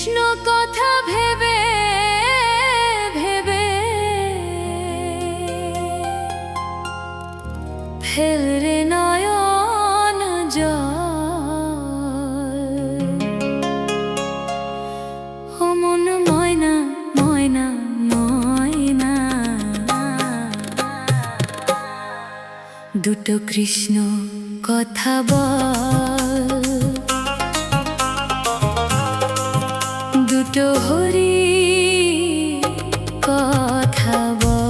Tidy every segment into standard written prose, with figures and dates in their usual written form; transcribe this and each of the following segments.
কৃষ্ণ কথা ভেবে ভেবে ফেলরে নয়ন জল। ও মন ময়না ময়না ময়না, দুটো কৃষ্ণ কথা বল, দুটো হরি কথা বল।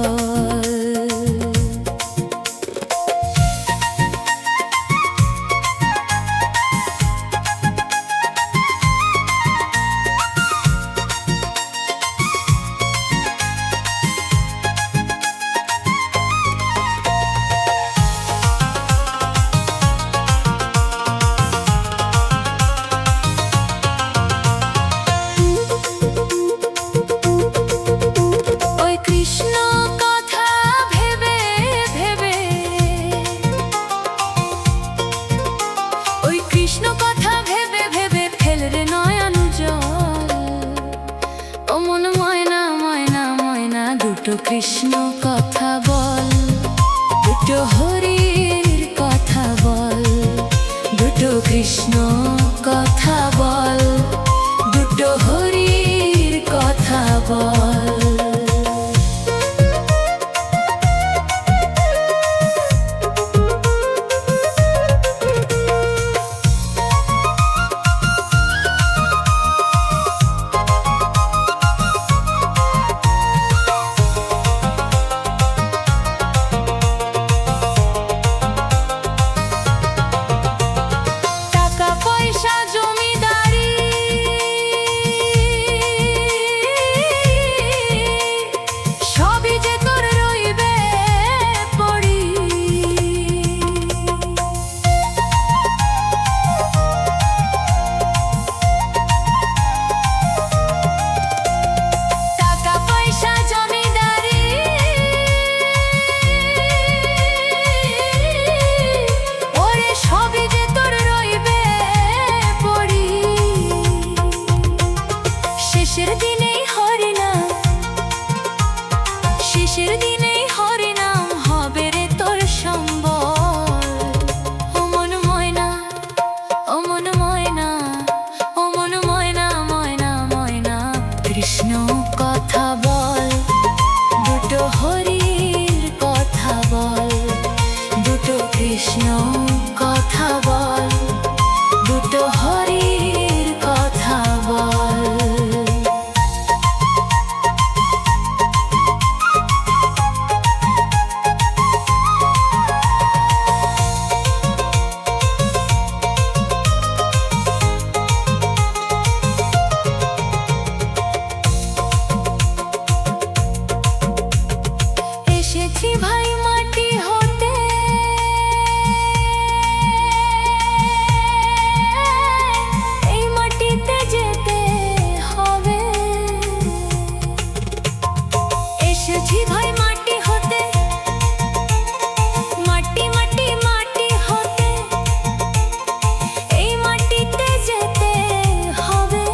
কৃষ্ণ কথা ভেবে ভেবে ফেলরে নয়ন জল। ও মন ময়না ময়না ময়না, দুটো কৃষ্ণ কথা বল, দুটো হরির কথা বল, দুটো কৃষ্ণ কথা বল, দুটো হরির কথা বল। শেষের দিনেই হরিনাম হবে রে তোর সম্বল। ও মন ময়না ও মন ময়না, ও মন ময়না ময়না ময়না, কৃষ্ণ কথা বল, দুটো হরির কথা বল, দুটো কৃষ্ণ কথা বল, দুটো হরির কথা বল। ভাই মাটি হতে এই মাটিতে যেতে হবে, এসেছি ভাই মাটি হতে, মাটি মাটি মাটি হতে এই মাটিতে যেতে হবে।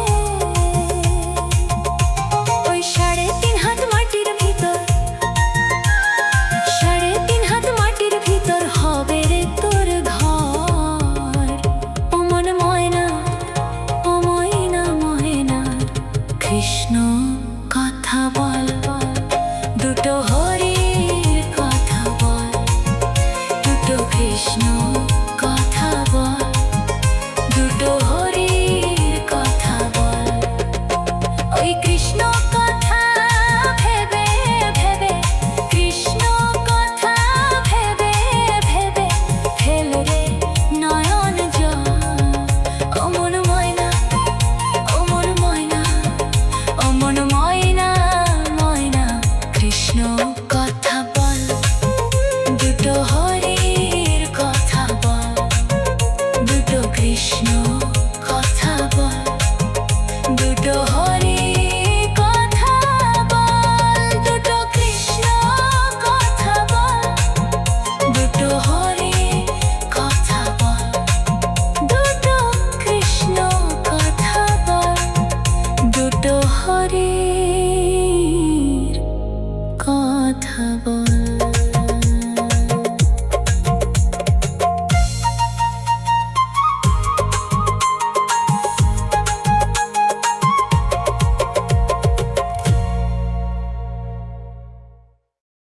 ওই 3.5 হাত মাটির ভিতর, 3.5 হাত মাটির ভিতর হবে রে তোর ঘর। ও মন ময়না ও ময়না ময়না, কৃষ্ণ কথা বল, দুটো হরির কথা বল, দুটো কৃষ্ণ কথা বল, দুটো হরির কথা বল। ওই কৃষ্ণ কথা ভেবে ভেবে, কৃষ্ণ কথা ভেবে ভেবে ফেলরে নয়ন জল। ও মন ময়না ও মন ময়না, ও মন ময়না ময়না, কৃষ্ণ কথা বল, দুটো